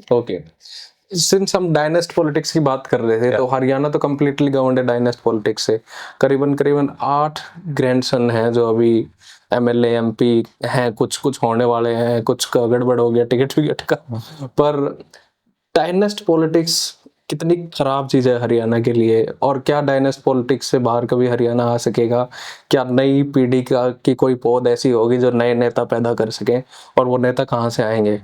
Okay, since हम डायनेस्ट politics की बात कर रहे थे, तो हरियाणा तो कम्प्लीटली गवर्नड है डायनेस्ट पॉलिटिक्स से। करीबन करीबन 8 ग्रैंडसन हैं जो अभी एमएलए एमपी हैं, कुछ कुछ होने वाले हैं, कुछ का गड़बड़ हो गया टिकट विकेट का। पर डायनेस्ट पॉलिटिक्स कितनी खराब चीज है हरियाणा के लिए, और क्या डायनेस्ट पॉलिटिक्स से बाहर कभी हरियाणा आ सकेगा? क्या नई पीढ़ी का की कोई पौध ऐसी होगी जो नए नेता पैदा कर सके, और वो नेता कहाँ से आएंगे?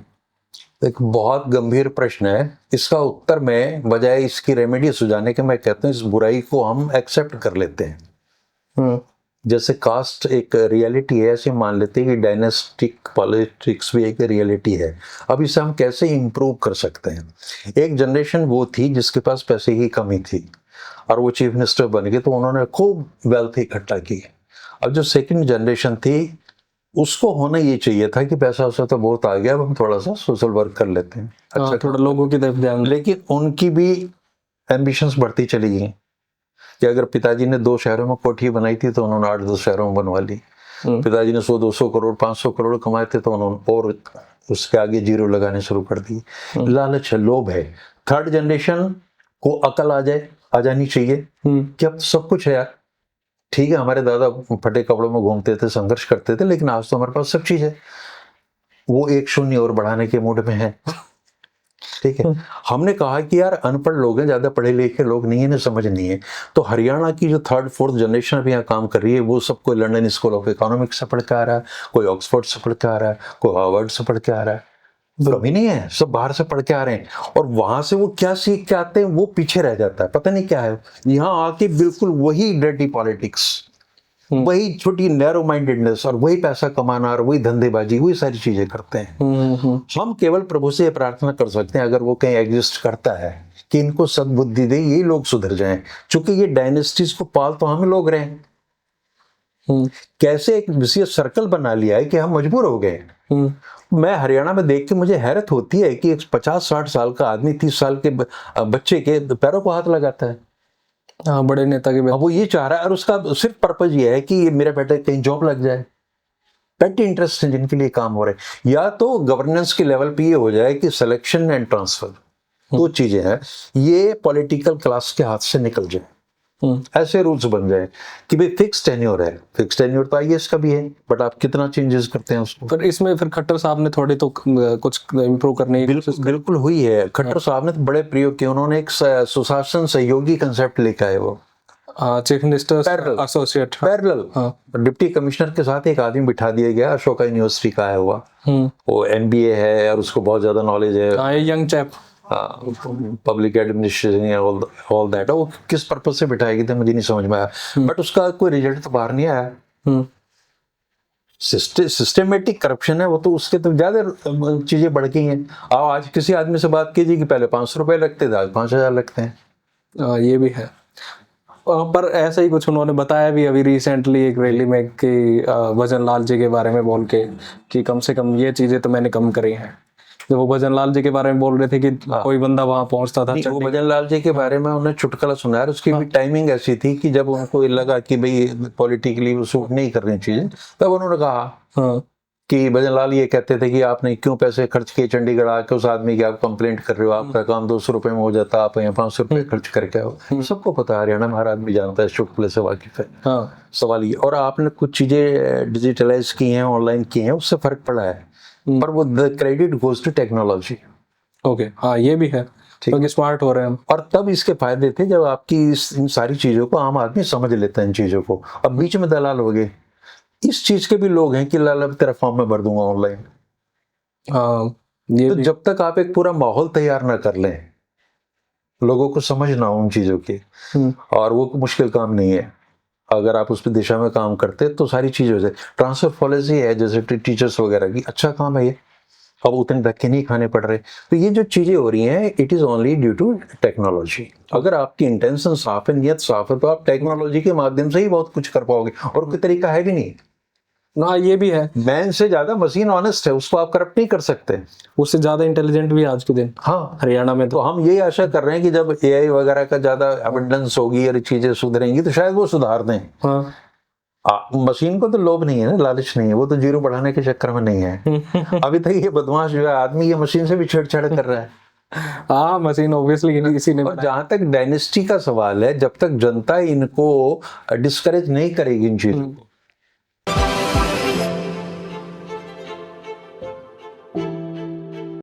एक बहुत गंभीर प्रश्न है। इसका उत्तर मैं बजाय इसकी रेमेडी सुझाने के मैं कहता हूँ इस बुराई को हम एक्सेप्ट कर लेते हैं। जैसे कास्ट एक रियलिटी है, ऐसे मान लेते हैं कि डायनेस्टिक पॉलिटिक्स भी एक रियलिटी है। अब इसे हम कैसे इम्प्रूव कर सकते हैं? एक जनरेशन वो थी जिसके पास पैसे की कमी थी और वो चीफ मिनिस्टर बन गए, तो उन्होंने खूब वेल्थ इकट्ठा की। अब जो सेकंड जनरेशन थी उसको होना ये चाहिए था कि पैसा वैसा तो बहुत आ गया, अब हम थोड़ा सा सोशल वर्क कर लेते हैं, अच्छा थोड़ा लोगों की तरफ ध्यान। लेकिन उनकी भी एम्बिशंस बढ़ती चली गई कि अगर पिताजी ने 2 शहरों में कोठी बनाई थी तो उन्होंने 8-10 शहरों में बनवा ली। पिताजी ने 100-200 करोड़ 500 करोड़ कमाए थे तो उन्होंने और उसके आगे जीरो लगाने शुरू कर दी। लालच है, लोभ है। थर्ड जनरेशन को अकल आ जानी चाहिए कि अब सब कुछ है यार। ठीक है, हमारे दादा फटे कपड़ों में घूमते थे, संघर्ष करते थे, लेकिन आज तो हमारे पास सब चीज है। वो 1 शून्य और बढ़ाने के मूड में है। ठीक है, हमने कहा कि यार अनपढ़ लोग हैं, ज्यादा पढ़े लिखे लोग नहीं है, इन्हें समझ नहीं है। तो हरियाणा की जो 3rd-4th जनरेशन अभी यहाँ काम कर रही है, वो सब कोई लंदन स्कूल ऑफ इकोनॉमिक्स से पढ़ के आ रहा है, कोई ऑक्सफोर्ड से पढ़ के आ रहा है, कोई हार्वर्ड से पढ़ के आ रहा है। कमी नहीं है, सब बाहर से पढ़ के आ रहे हैं। और वहां से वो क्या सीख के आते हैं वो पीछे रह जाता है, पता नहीं क्या है। यहाँ आके बिल्कुल वही डर्टी पॉलिटिक्स, वही छोटी नैरो माइंडेडनेस और वही पैसा कमाना और वही धंधेबाजी, वही सारी चीजें करते हैं। हम केवल प्रभु से प्रार्थना कर सकते हैं, अगर वो कहीं एग्जिस्ट करता है, कि इनको सद्बुद्धि दे, ये लोग सुधर जाएं। चूंकि ये डायनेस्टीज को पाल तो हम लोग रहे, कैसे एक विशेष सर्कल बना लिया है कि हम मजबूर हो गए। मैं हरियाणा में देख के मुझे हैरत होती है कि एक 50-60 साल का आदमी 30 साल के बच्चे के पैरों को हाथ लगाता है। हाँ, बड़े नेता के। वो ये चाह रहा है और उसका सिर्फ पर्पज ये है कि मेरा बेटा कहीं जॉब लग जाए। पेटी इंटरेस्ट है जिनके लिए काम हो रहे हैं। या तो गवर्नेंस के लेवल पे ये हो जाए कि सिलेक्शन एंड ट्रांसफर, 2 चीजें हैं, ये पॉलिटिकल क्लास के हाथ से निकल जाए। ऐसे रूल्स बन जाए कि भाई फिक्स टेन्योर है। फिक्स टेन्योर तो आईएएस का भी है, बट आप कितना चेंजेस करते हैं उसको। पर इसमें फिर खट्टर साहब ने थोड़ी तो कुछ इम्प्रूव करने की बिल्कुल हुई है। खट्टर साहब ने तो बड़े प्रयोग किए। उन्होंने एक सुशासन सहयोगी कंसेप्ट लेकर आए, वो chief minister associate parallel. Deputy commissioner के साथ एक आदमी बिठा दिया गया, अशोका यूनिवर्सिटी का आया हुआ, वो एमबीए है और उसको बहुत ज्यादा नॉलेज है, young chap, public administration all that. वो किस पर्पज से बिठाया गया था मुझे नहीं समझ में आया, बट उसका कोई रिजल्ट तो बाहर नहीं आया। सिस्टमेटिक करप्शन है वो, तो उसके तो ज्यादा चीजें बढ़ गई हैं। आज किसी आदमी से बात कीजिए कि पहले 500 रुपए लगते थे, आज 5000 लगते हैं। ये भी है। पर ऐसा ही कुछ उन्होंने बताया भी अभी रिसेंटली एक रैली में कि भजन लाल जी के बारे में बोल के कि कम से कम ये चीजें तो मैंने कम करी हैं। जब वो भजन लाल जी के बारे में बोल रहे थे कि कोई बंदा वहां पहुंचता था, वो भजन लाल जी के बारे में उन्होंने चुटकुला सुनाया। उसकी भी टाइमिंग ऐसी थी कि जब उनको लगा कि भाई पॉलिटिकली सूट नहीं कर रही चीजें, तब उन्होंने कहा कि भजन लाल ये कहते थे कि आपने क्यों पैसे खर्च किए चंडीगढ़ आके उस आदमी की, आप कंप्लेंट कर रहे हो, आपका काम 200 रुपए में हो जाता, आप यहाँ 500 रुपए खर्च करके आओ। सबको पता है, हरियाणा में हर आदमी जानता है, चुटकुले से वाकिफ है। सवाल ये, और आपने कुछ चीजें डिजिटलाइज की हैं, ऑनलाइन की हैं, उससे फर्क पड़ा है, पर वो credit goes to technology. Okay, हाँ ये भी है, क्योंकि स्मार्ट हो रहे हैं हम। और तब इसके फायदे थे जब आपकी इन सारी चीजों को आम आदमी समझ लेता है इन चीजों को। अब बीच में दलाल हो गए। इस चीज के भी लोग हैं कि लाल अब तेरा फॉर्म में भर दूंगा ऑनलाइन। ये तो जब तक आप एक पूरा माहौल तैयार ना कर लें, लोगों को समझना उन चीजों की, और वो मुश्किल काम नहीं है। अगर आप उस पर दिशा में काम करते तो सारी चीज हो जाए। ट्रांसफर पॉलिसी है जैसे टीचर्स वगैरह की, अच्छा काम है ये, अब उतने धक्के नहीं खाने पड़ रहे। तो ये जो चीजें हो रही हैं, it is only due to technology. अगर आपकी इंटेंशन साफ है, नियत साफ है, तो आप टेक्नोलॉजी के माध्यम से ही बहुत कुछ कर पाओगे, और कोई तरीका है भी नहीं ना। ये भी है, मैन से ज्यादा मशीन ऑनेस्ट है, उसको आप करप्ट नहीं कर सकते। उससे ज्यादा इंटेलिजेंट भी आज के दिन हरियाणा में। तो हम यही आशा कर रहे हैं कि जब एआई वगैरह का ज्यादा अबंडेंस होगी और चीजें सुधरेंगी तो शायद वो सुधार दें। मशीन को तो लोभ नहीं है ना, लालच नहीं है, वो तो जीरो बढ़ाने के चक्कर में नहीं है। अभी तक ये बदमाश जो है आदमी, ये मशीन से भी छेड़छाड़ कर रहा है। हाँ मशीन ऑब्वियसली इसी ने और जहां तक डायनेस्टी का सवाल है, जब तक जनता इनको डिस्करेज नहीं करेगी इन चीजों को,